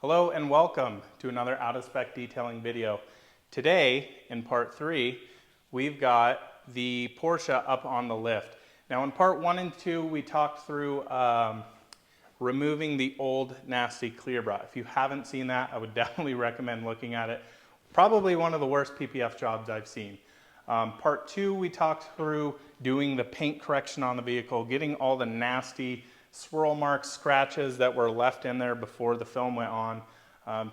Hello and welcome to another out of spec detailing video. Today, in part 3, we've got the Porsche up on the lift. Now in part 1 and 2, we talked through removing the old nasty clear bra. If you haven't seen that, I would definitely recommend looking at it. Probably one of the worst PPF jobs I've seen. Part 2, we talked through doing the paint correction on the vehicle, getting all the nasty swirl marks, scratches that were left in there before the film went on.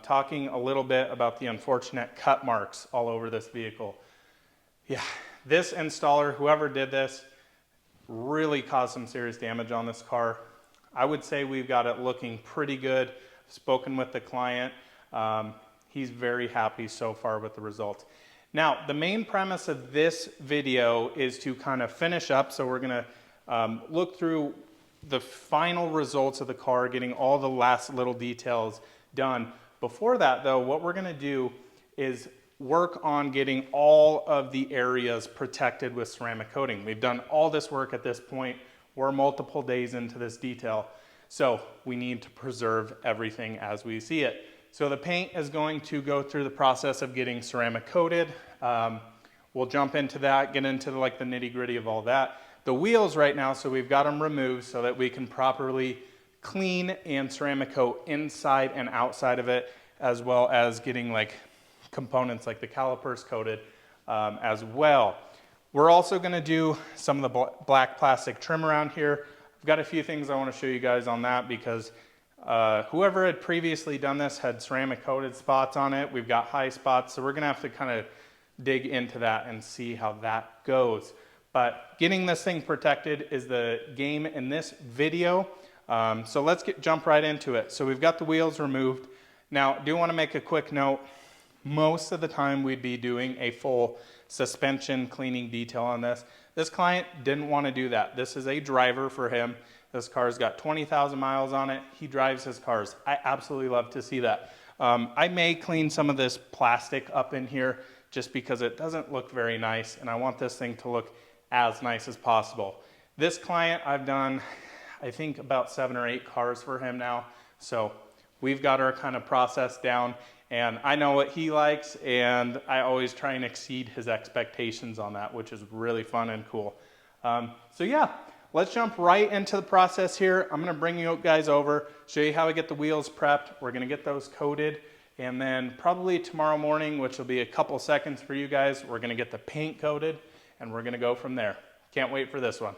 Talking a little bit about the unfortunate cut marks all over this vehicle. Yeah, this installer, whoever did this, really caused some serious damage on this car. I would say we've got it looking pretty good. I've spoken with the client. He's very happy so far with the results. Now, the main premise of this video is to kind of finish up. So we're gonna look through the final results of the car, getting all the last little details done. Before that though, what we're gonna do is work on getting all of the areas protected with ceramic coating. We've done all this work at this point. We're multiple days into this detail. So we need to preserve everything as we see it. So the paint is going to go through the process of getting ceramic coated. We'll jump into that, get into like the nitty gritty of all that. The wheels right now, so we've got them removed so that we can properly clean and ceramic coat inside and outside of it, as well as getting like components like the calipers coated as well. We're also gonna do some of the black plastic trim around here. I've got a few things I wanna show you guys on that because whoever had previously done this had ceramic coated spots on it. We've got high spots, so we're gonna have to kind of dig into that and see how that goes. But getting this thing protected is the game in this video. So let's jump right into it. So we've got the wheels removed. Now, I do want to make a quick note. Most of the time we'd be doing a full suspension cleaning detail on this. This client didn't want to do that. This is a driver for him. This car's got 20,000 miles on it. He drives his cars. I absolutely love to see that. I may clean some of this plastic up in here just because it doesn't look very nice, and I want this thing to look as nice as possible. This client, I've done, I think about 7 or 8 cars for him now. So we've got our kind of process down, and I know what he likes, and I always try and exceed his expectations on that, which is really fun and cool. So yeah, let's jump right into the process here. I'm gonna bring you guys over, show you how I get the wheels prepped. We're gonna get those coated, and then probably tomorrow morning, which will be a couple seconds for you guys, we're gonna get the paint coated, and we're gonna go from there. Can't wait for this one.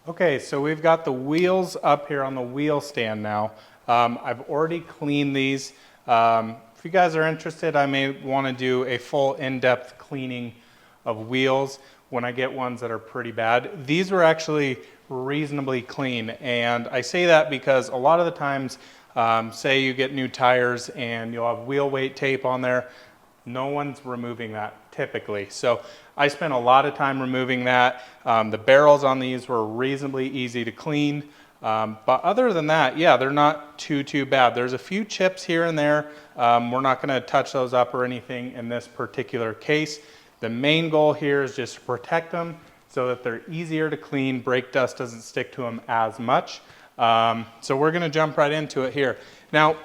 Okay, so we've got the wheels up here on the wheel stand now. I've already cleaned these. If you guys are interested, I may wanna do a full in-depth cleaning of wheels when I get ones that are pretty bad. These were actually reasonably clean, and I say that because a lot of the times, say you get new tires and you'll have wheel weight tape on there, no one's removing that typically. So I spent a lot of time removing that. The barrels on these were reasonably easy to clean. But other than that, yeah, they're not too bad. There's a few chips here and there. We're not gonna touch those up or anything in this particular case. The main goal here is just to protect them so that they're easier to clean. Brake dust doesn't stick to them as much. So we're gonna jump right into it here. Now,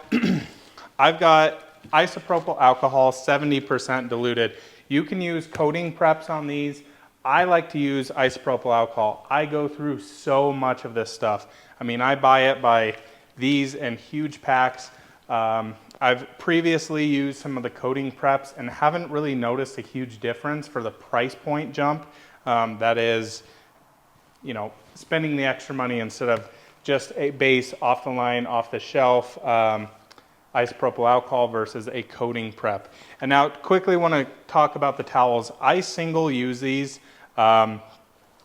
I've got isopropyl alcohol, 70% diluted. You can use coating preps on these. I like to use isopropyl alcohol. I go through so much of this stuff. I mean, I buy it by these in huge packs. I've previously used some of the coating preps and haven't really noticed a huge difference for the price point jump. That is, you know, spending the extra money instead of just a base off the line, off the shelf, isopropyl alcohol versus a coating prep. And now quickly want to talk about the towels. I single use these,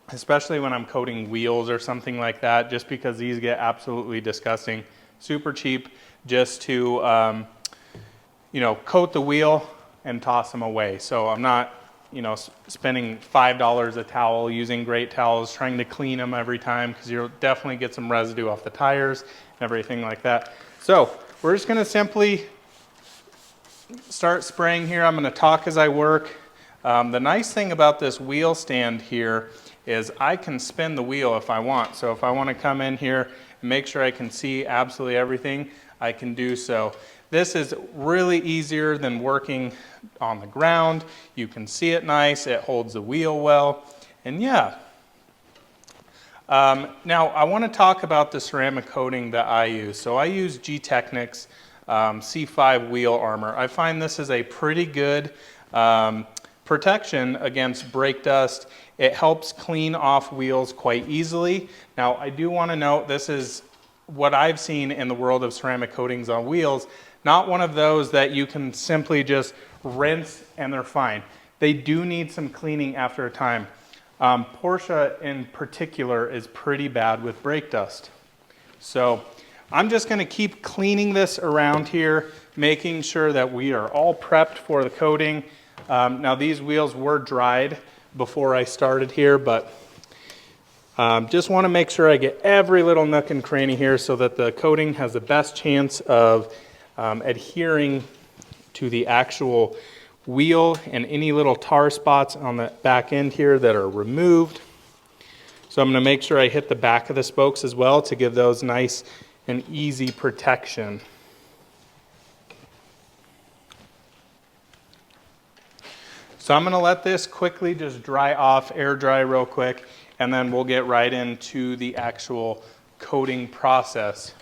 especially when I'm coating wheels or something like that, just because these get absolutely disgusting. Super cheap just to, you know, coat the wheel and toss them away. So I'm not, you know, spending $5 a towel, using great towels, trying to clean them every time, because you'll definitely get some residue off the tires and everything like that. So we're just gonna simply start spraying here. I'm gonna talk as I work. The nice thing about this wheel stand here is I can spin the wheel if I want. So if I wanna come in here and make sure I can see absolutely everything, I can do so. this is really easier than working on the ground. You can see it nice, it holds the wheel well, and yeah. Now I want to talk about the ceramic coating that I use. So I use Gtechniq's C5 wheel armor. I find this is a pretty good protection against brake dust. It helps clean off wheels quite easily. Now I do want to note this is what I've seen in the world of ceramic coatings on wheels, not one of those that you can simply just rinse and they're fine. They do need some cleaning after a time. Porsche in particular is pretty bad with brake dust. So I'm just going to keep cleaning this around here, making sure that we are all prepped for the coating. Now these wheels were dried before I started here, but just want to make sure I get every little nook and cranny here so that the coating has the best chance of adhering to the actual wheel and any little tar spots on the back end here that are removed. So I'm going to make sure I hit the back of the spokes as well to give those nice and easy protection. So I'm going to let this quickly just dry off, air dry real quick, and then we'll get right into the actual coating process.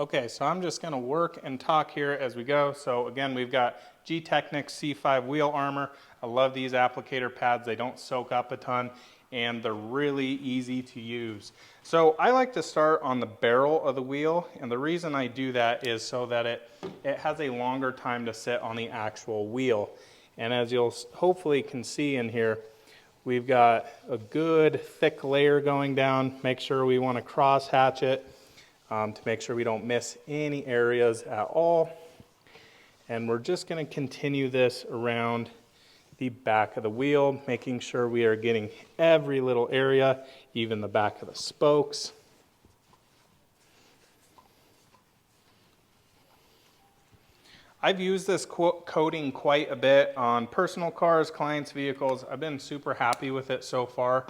Okay, so I'm just going to work and talk here as we go. So again, we've got Gtechniq C5 wheel armor. I love these applicator pads. They don't soak up a ton and they're really easy to use. So I like to start on the barrel of the wheel, and the reason I do that is so that it has a longer time to sit on the actual wheel. And as you'll hopefully can see in here, we've got a good thick layer going down. Make sure we want to cross hatch it to make sure we don't miss any areas at all. And we're just going to continue this around the back of the wheel, making sure we are getting every little area, even the back of the spokes. I've used this coating quite a bit on personal cars, clients' vehicles. I've been super happy with it so far.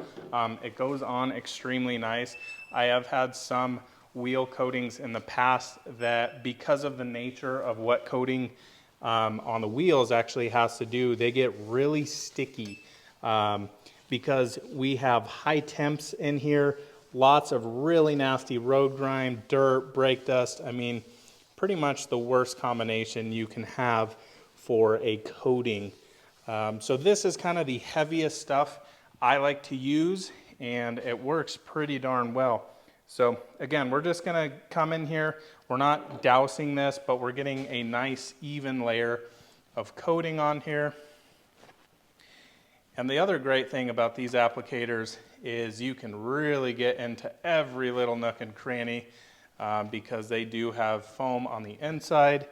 It goes on extremely nice. I have had some wheel coatings in the past that, because of the nature of what coating on the wheels actually has to do, they get really sticky because we have high temps in here, lots of really nasty road grime, dirt, brake dust. I mean, pretty much the worst combination you can have for a coating. So this is kind of the heaviest stuff I like to use, and it works pretty darn well. So again, we're just going to come in here. We're not dousing this, but we're getting a nice even layer of coating on here. And the other great thing about these applicators is you can really get into every little nook and cranny because they do have foam on the inside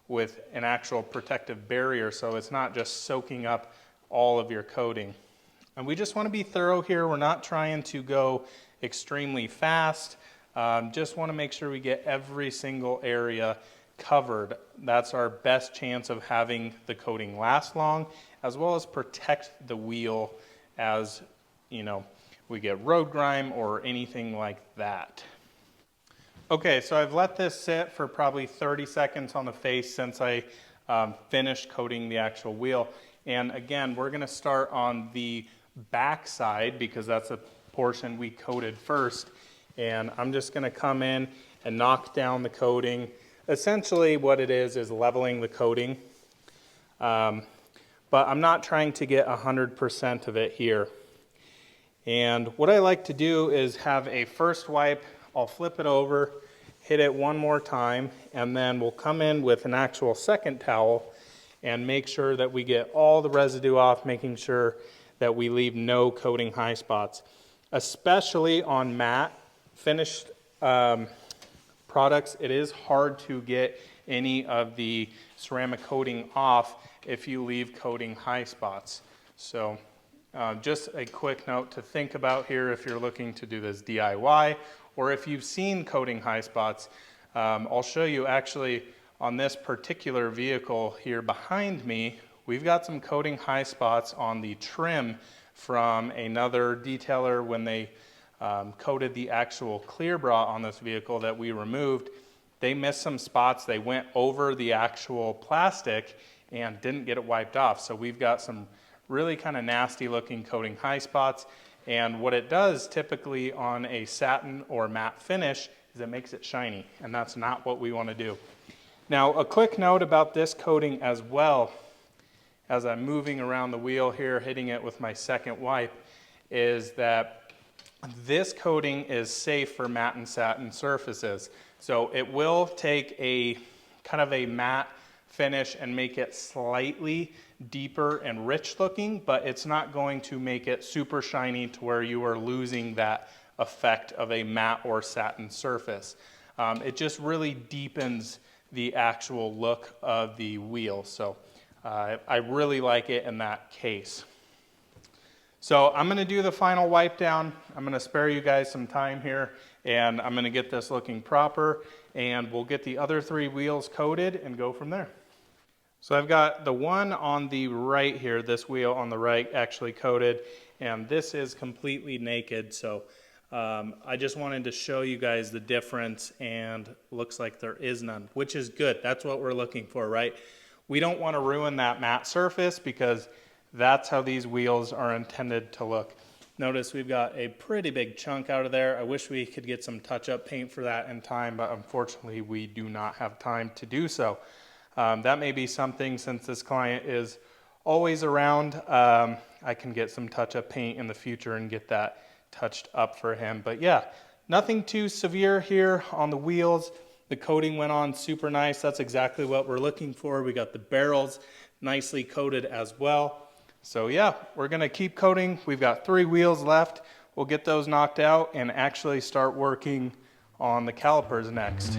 with an actual protective barrier, so it's not just soaking up all of your coating. And we just want to be thorough here. We're not trying to go extremely fast. Just want to make sure we get every single area covered. That's our best chance of having the coating last long, as well as protect the wheel as, you know, we get road grime or anything like that. Okay, so I've let this sit for probably 30 seconds on the face since I finished coating the actual wheel. And again, we're going to start on the back side because that's a portion we coated first. And I'm just going to come in and knock down the coating. Essentially what it is leveling the coating. But I'm not trying to get 100% of it here. And what I like to do is have a first wipe. I'll flip it over, hit it one more time, and then we'll come in with an actual second towel and make sure that we get all the residue off, making sure that we leave no coating high spots. Especially on matte finished products, it is hard to get any of the ceramic coating off if you leave coating high spots. So just a quick note to think about here if you're looking to do this DIY, or if you've seen coating high spots. I'll show you actually on this particular vehicle here behind me, we've got some coating high spots on the trim from another detailer when they coated the actual clear bra on this vehicle that we removed. they missed some spots. They went over the actual plastic and didn't get it wiped off. So we've got some really kind of nasty looking coating high spots. And what it does typically on a satin or matte finish is it makes it shiny, and that's not what we want to do. Now, a quick note about this coating as well, as I'm moving around the wheel here, hitting it with my second wipe, is that this coating is safe for matte and satin surfaces. So it will take a kind of a matte finish and make it slightly deeper and rich looking, but it's not going to make it super shiny to where you are losing that effect of a matte or satin surface. It just really deepens the actual look of the wheel. So I really like it in that case. So I'm going to do the final wipe down. I'm going to spare you guys some time here, and I'm going to get this looking proper, and we'll get the other 3 wheels coated and go from there. So I've got the one on the right here, this wheel on the right actually coated, and this is completely naked. So I just wanted to show you guys the difference, and looks like there is none, which is good. That's what we're looking for, right? We don't want to ruin that matte surface because that's how these wheels are intended to look. Notice we've got a pretty big chunk out of there. I wish we could get some touch-up paint for that in time, but unfortunately we do not have time to do so. That may be something, since this client is always around, I can get some touch-up paint in the future and get that touched up for him. But yeah, nothing too severe here on the wheels. The coating went on super nice. That's exactly what we're looking for. We got the barrels nicely coated as well. So yeah, we're gonna keep coating. We've got 3 wheels left. We'll get those knocked out and actually start working on the calipers next.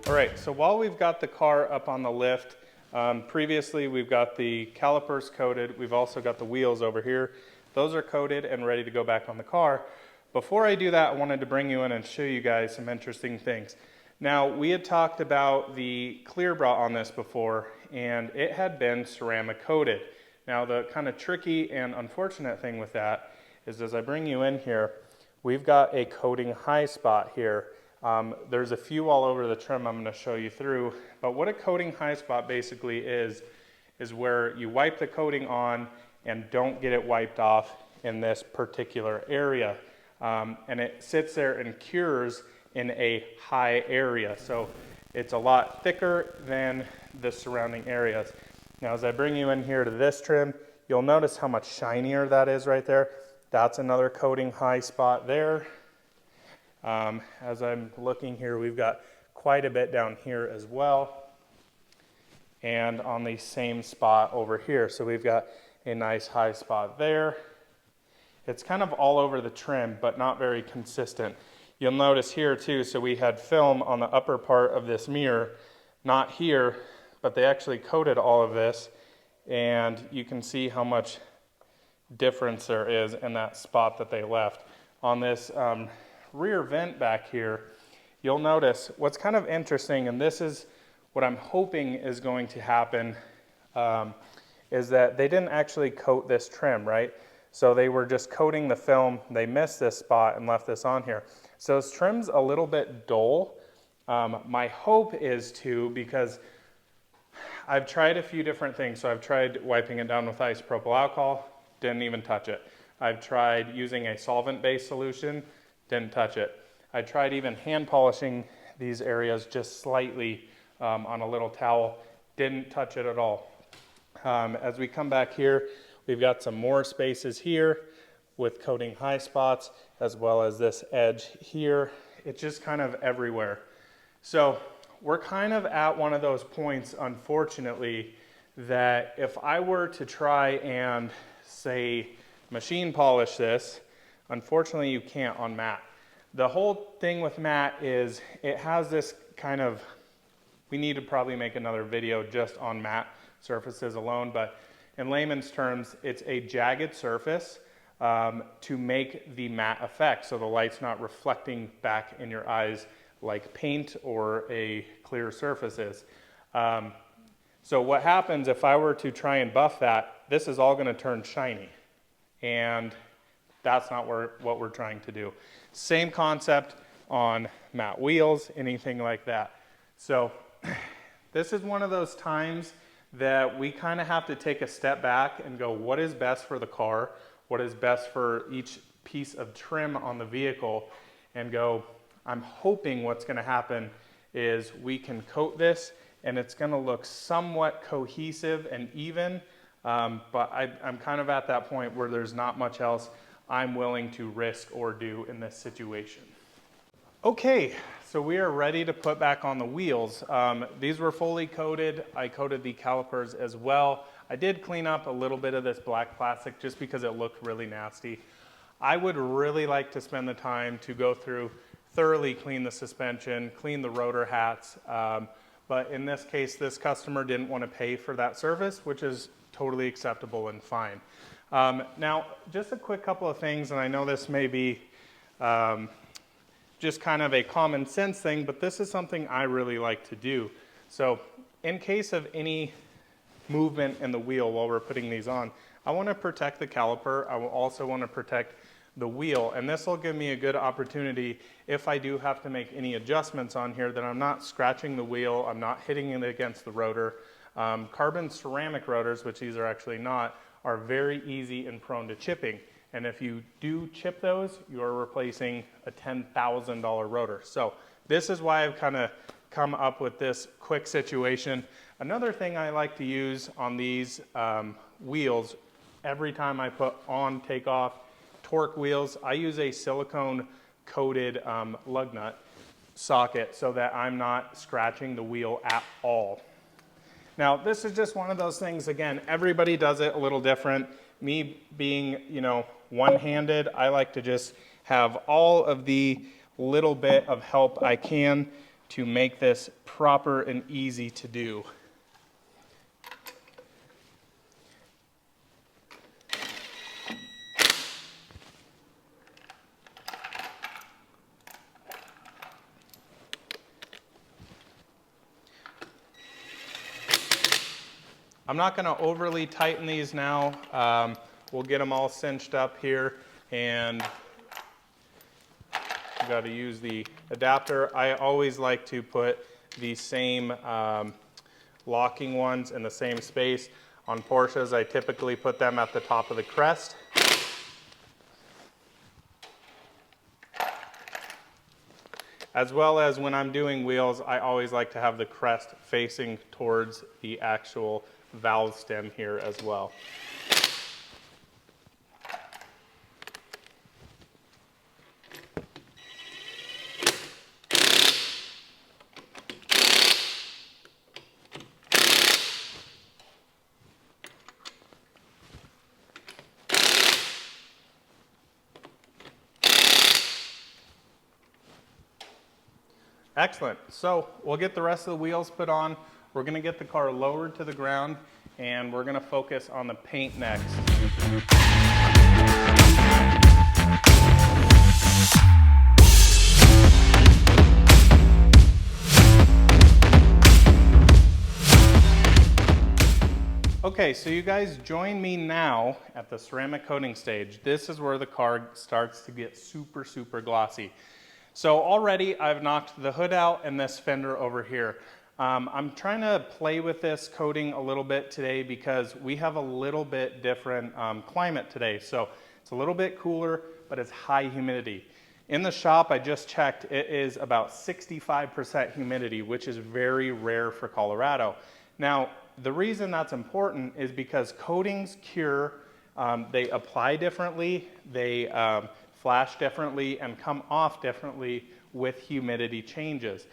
All right, so while we've got the car up on the lift, previously we've got the calipers coated. We've also got the wheels over here. Those are coated and ready to go back on the car. Before I do that, I wanted to bring you in and show you guys some interesting things. Now, we had talked about the clear bra on this before, and it had been ceramic coated. Now, the kind of tricky and unfortunate thing with that is, as I bring you in here, we've got a coating high spot here. There's a few all over the trim I'm going to show you through, but what a coating high spot basically is where you wipe the coating on and don't get it wiped off in this particular area. And it sits there and cures in a high area. So it's a lot thicker than the surrounding areas. Now, as I bring you in here to this trim, you'll notice how much shinier that is right there. That's another coating high spot there. As I'm looking here, we've got quite a bit down here as well, and on the same spot over here. So we've got a nice high spot there. It's kind of all over the trim, but not very consistent. You'll notice here too, so we had film on the upper part of this mirror, not here, but they actually coated all of this, and you can see how much difference there is in that spot that they left. On this rear vent back here, you'll notice what's kind of interesting, and this is what I'm hoping is going to happen, is that they didn't actually coat this trim, right? So they were just coating the film. They missed this spot and left this on here. So this trim's a little bit dull. My hope is because I've tried a few different things. So I've tried wiping it down with isopropyl alcohol, didn't even touch it. I've tried using a solvent-based solution, didn't touch it. I tried even hand polishing these areas just slightly on a little towel, didn't touch it at all. As we come back here, we've got some more spaces here with coating high spots, as well as this edge here. It's just kind of everywhere. So we're kind of at one of those points, unfortunately, that if I were to try and, say, machine polish this, unfortunately you can't on matte. The whole thing with matte is it has this kind of we need to probably make another video just on matte surfaces alone, but in layman's terms, it's a jagged surface to make the matte effect, so the light's not reflecting back in your eyes like paint or a clear surface is. So what happens if I were to try and buff that, this is all gonna turn shiny. And that's not what we're trying to do. Same concept on matte wheels, anything like that. So this is one of those times that we kind of have to take a step back and go, what is best for the car? What is best for each piece of trim on the vehicle? And go, I'm hoping what's gonna happen is we can coat this and it's gonna look somewhat cohesive and even, but I'm kind of at that point where there's not much else I'm willing to risk or do in this situation. Okay, so we are ready to put back on the wheels. These were fully coated. I coated the calipers as well. I did clean up a little bit of this black plastic just because it looked really nasty. I would really like to spend the time to go through, thoroughly clean the suspension, clean the rotor hats, but in this case, this customer didn't want to pay for that service, which is totally acceptable and fine. Now, just a quick couple of things, and I know this may be just kind of a common sense thing, but this is something I really like to do. So in case of any movement in the wheel while we're putting these on, I want to protect the caliper. I will also want to protect the wheel, and this will give me a good opportunity if I do have to make any adjustments on here that I'm not scratching the wheel, I'm not hitting it against the rotor. Carbon ceramic rotors, which these are actually not, are very easy and prone to chipping. And if you do chip those, you're replacing a $10,000 rotor. So this is why I've kind of come up with this quick situation. Another thing I like to use on these wheels, every time I put on, take off, torque wheels, I use a silicone coated lug nut socket so that I'm not scratching the wheel at all. Now, this is just one of those things, again, everybody does it a little different. Me being, one-handed, I like to just have all of the little bit of help I can to make this proper and easy to do. I'm not going to overly tighten these now. We'll get them all cinched up here, and I've got to use the adapter. I always like to put the same locking ones in the same space. On Porsches, I typically put them at the top of the crest. As well as when I'm doing wheels, I always like to have the crest facing towards the actual valve stem here as well. Excellent. So we'll get the rest of the wheels put on. We're going to get the car lowered to the ground, and we're going to focus on the paint next. Okay, so you guys join me now at the ceramic coating stage. This is where the car starts to get super, super glossy. So already I've knocked the hood out and this fender over here. I'm trying to play with this coating a little bit today because we have a little bit different climate today. So it's a little bit cooler, but it's high humidity. In the shop, I just checked, it is about 65% humidity, which is very rare for Colorado. Now, the reason that's important is because coatings cure, they apply differently, they flash differently, and come off differently with humidity changes.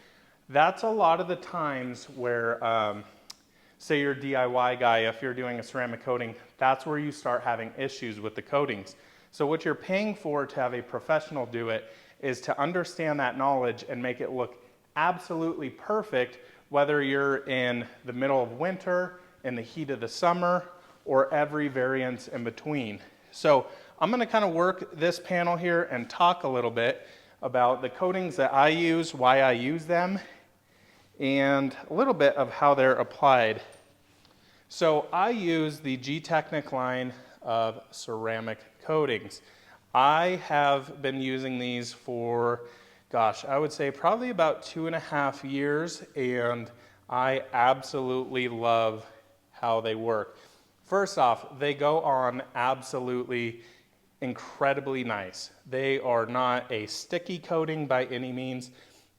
That's a lot of the times where, say you're a DIY guy, if you're doing a ceramic coating, that's where you start having issues with the coatings. So what you're paying for to have a professional do it is to understand that knowledge and make it look absolutely perfect whether you're in the middle of winter, in the heat of the summer, or every variance in between. So I'm gonna kind of work this panel here and talk a little bit about the coatings that I use, why I use them, and a little bit of how they're applied. So I use the Gtechniq line of ceramic coatings. I have been using these for, gosh, I would say probably about 2.5 years, and I absolutely love how they work. First off, they go on absolutely incredibly nice. They are not a sticky coating by any means.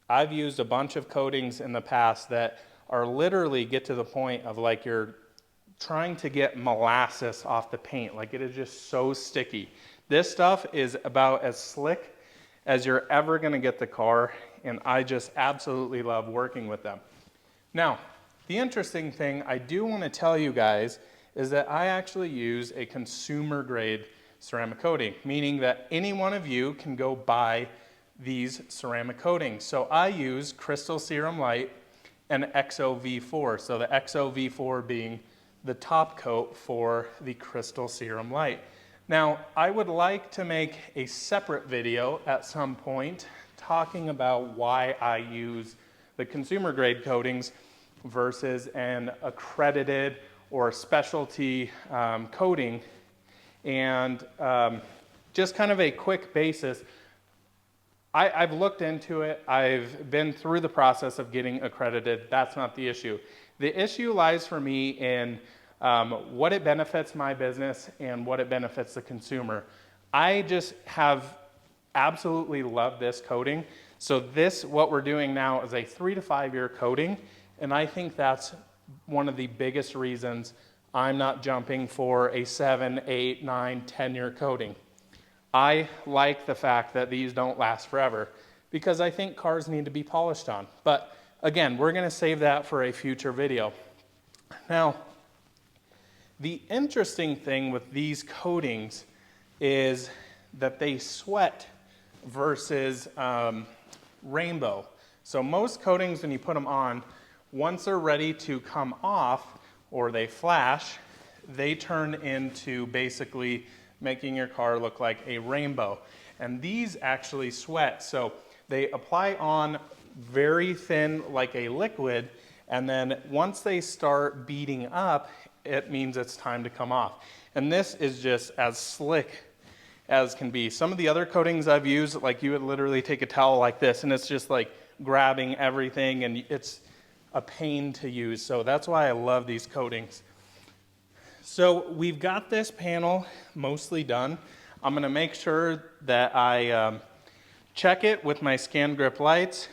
I've used a bunch of coatings in the past that are literally get to the point of like you're trying to get molasses off the paint. Like it is just so sticky. This stuff is about as slick as you're ever gonna get the car, and I just absolutely love working with them. Now, the interesting thing I do wanna tell you guys is that I actually use a consumer grade ceramic coating, meaning that any one of you can go buy these ceramic coatings. So I use Crystal Serum Light and XOV4. So the XOV4 being the top coat for the Crystal Serum Light. Now, I would like to make a separate video at some point talking about why I use the consumer grade coatings versus an accredited or specialty coating. And just kind of a quick basis, I've looked into it. I've been through the process of getting accredited. That's not the issue. The issue lies for me in what it benefits my business and what it benefits the consumer. I just have absolutely loved this coating. So this, what we're doing now, is a 3 to 5 year coating, and I think that's one of the biggest reasons I'm not jumping for a 7, 8, 9, 10 year coating. I like the fact that these don't last forever because I think cars need to be polished on. But again, we're gonna save that for a future video. Now, the interesting thing with these coatings is that they sweat versus rainbow. So most coatings, when you put them on, once they're ready to come off or they flash, they turn into basically making your car look like a rainbow. And these actually sweat. So they apply on very thin like a liquid, and then once they start beating up, it means it's time to come off. And this is just as slick as can be. Some of the other coatings I've used, like you would literally take a towel like this and it's just like grabbing everything, and it's a pain to use. So that's why I love these coatings. So we've got this panel mostly done. I'm gonna make sure that I check it with my scan grip lights.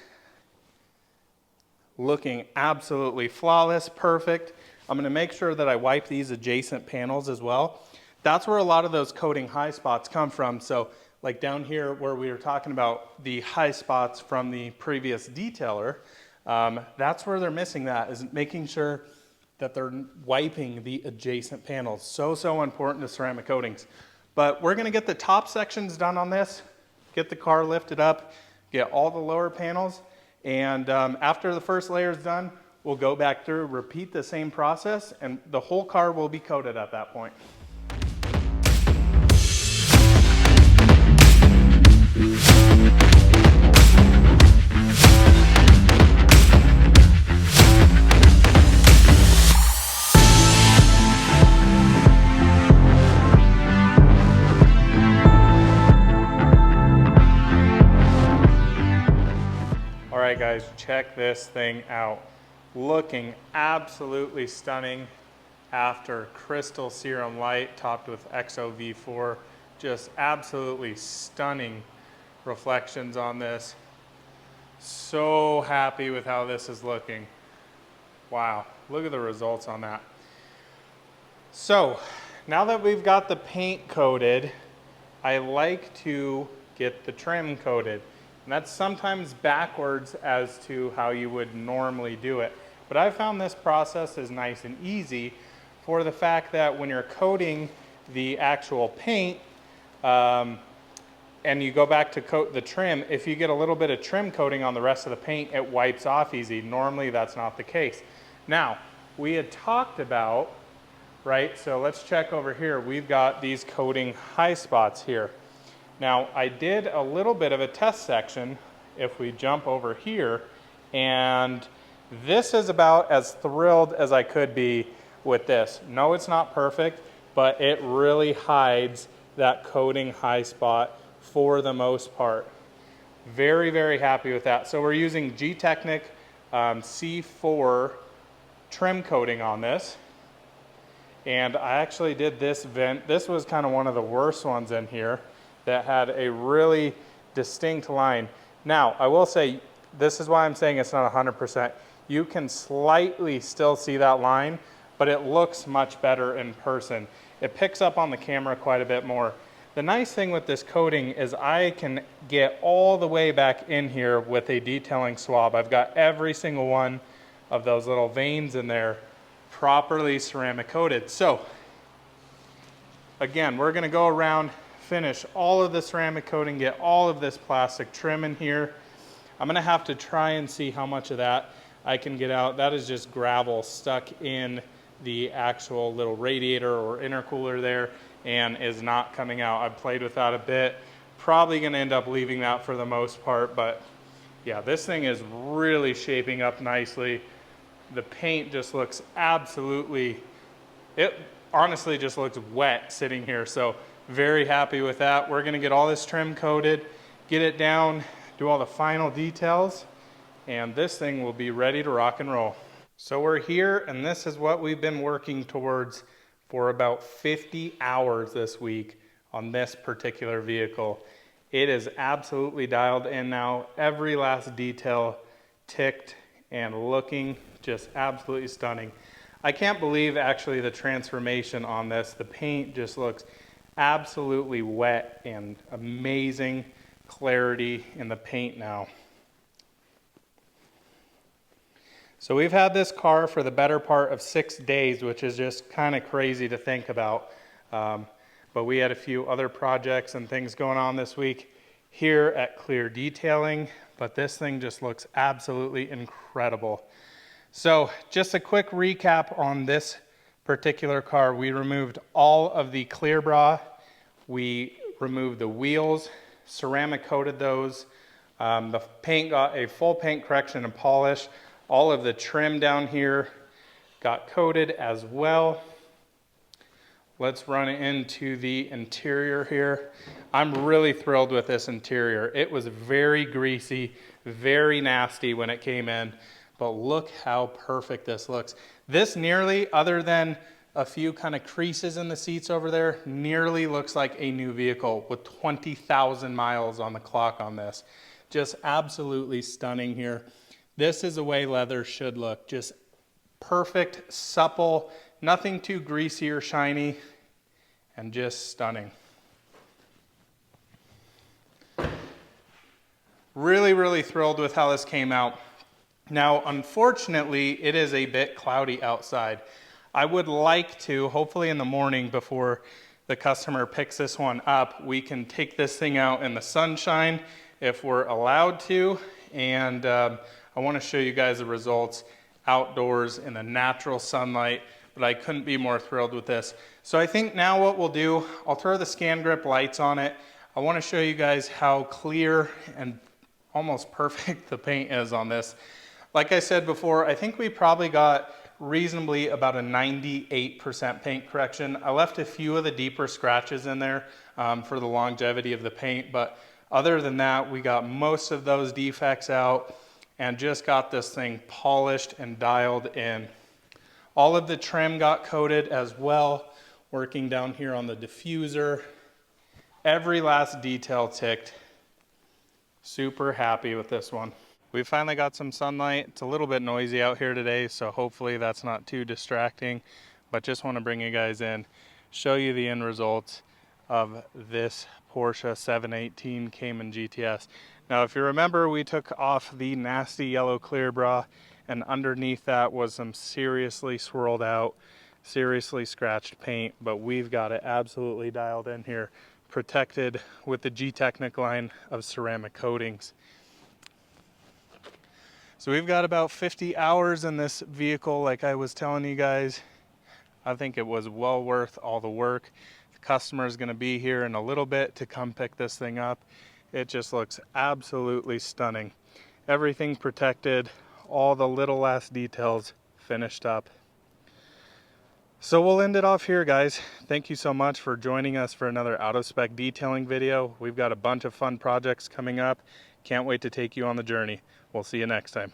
Looking absolutely flawless, perfect. I'm gonna make sure that I wipe these adjacent panels as well. That's where a lot of those coating high spots come from. So like down here where we were talking about the high spots from the previous detailer, that's where they're missing that, is making sure that they're wiping the adjacent panels. So important to ceramic coatings. But we're gonna get the top sections done on this, get the car lifted up, get all the lower panels, and after the first layer is done, we'll go back through, repeat the same process, and the whole car will be coated at that point. All right guys, check this thing out. Looking absolutely stunning after Crystal Serum Light topped with XOV4. Just absolutely stunning reflections on this. So happy with how this is looking. Wow, look at the results on that. So now that we've got the paint coated, I like to get the trim coated. And that's sometimes backwards as to how you would normally do it. But I found this process is nice and easy for the fact that when you're coating the actual paint, and you go back to coat the trim, if you get a little bit of trim coating on the rest of the paint, it wipes off easy. Normally that's not the case. Now, we had talked about, right, so let's check over here. We've got these coating high spots here. Now, I did a little bit of a test section if we jump over here, and this is about as thrilled as I could be with this. No, it's not perfect, but it really hides that coating high spot for the most part. Very, very happy with that. So we're using Gtechniq C4 trim coating on this. And I actually did this vent. This was kind of one of the worst ones in here that had a really distinct line. Now, I will say, this is why I'm saying it's not 100%. You can slightly still see that line, but it looks much better in person. It picks up on the camera quite a bit more. The nice thing with this coating is I can get all the way back in here with a detailing swab. I've got every single one of those little veins in there properly ceramic coated. So again, we're gonna go around, finish all of the ceramic coating, get all of this plastic trim in here. I'm gonna have to try and see how much of that I can get out. That is just gravel stuck in the actual little radiator or intercooler there and is not coming out. I've played with that a bit. Probably gonna end up leaving that for the most part, but yeah, this thing is really shaping up nicely. The paint just looks absolutely, it honestly just looks wet sitting here. So very happy with that. We're gonna get all this trim coated, get it down, do all the final details, and this thing will be ready to rock and roll. So we're here, and this is what we've been working towards for about 50 hours this week on this particular vehicle. It is absolutely dialed in now. Every last detail ticked and looking just absolutely stunning. I can't believe actually the transformation on this. The paint just looks absolutely wet and amazing clarity in the paint now. So we've had this car for the better part of 6 days, which is just kind of crazy to think about. But we had a few other projects and things going on this week here at Clear Detailing, but this thing just looks absolutely incredible. So just a quick recap on this particular car. We removed all of the clear bra. We removed the wheels, ceramic coated those. The paint got a full paint correction and polish. All of the trim down here got coated as well. Let's run into the interior here. I'm really thrilled with this interior. It was very greasy, very nasty when it came in, but look how perfect this looks. This nearly, other than a few kind of creases in the seats over there, nearly looks like a new vehicle with 20,000 miles on the clock on this. Just absolutely stunning here. This is the way leather should look. Just perfect, supple, nothing too greasy or shiny, and just stunning. Really, really thrilled with how this came out. Now, unfortunately, it is a bit cloudy outside. I would like to, hopefully in the morning before the customer picks this one up, we can take this thing out in the sunshine if we're allowed to, and I want to show you guys the results outdoors in the natural sunlight, but I couldn't be more thrilled with this. So I think now what we'll do, I'll throw the Scan Grip lights on it. I want to show you guys how clear and almost perfect the paint is on this. Like I said before, I think we probably got reasonably about a 98% paint correction. I left a few of the deeper scratches in there for the longevity of the paint, but other than that, we got most of those defects out and just got this thing polished and dialed in. All of the trim got coated as well, working down here on the diffuser. Every last detail ticked. Super happy with this one. We finally got some sunlight. It's a little bit noisy out here today, so hopefully that's not too distracting, but just want to bring you guys in, show you the end results of this Porsche 718 Cayman GTS. Now, if you remember, we took off the nasty yellow clear bra, and underneath that was some seriously swirled out, seriously scratched paint, but we've got it absolutely dialed in here. protected with the Gtechniq line of ceramic coatings. So we've got about 50 hours in this vehicle, like I was telling you guys. I think it was well worth all the work. The customer is going to be here in a little bit to come pick this thing up. It just looks absolutely stunning. Everything protected, all the little last details finished up. So we'll end it off here, guys. Thank you so much for joining us for another out of spec detailing video. We've got a bunch of fun projects coming up. Can't wait to take you on the journey. We'll see you next time.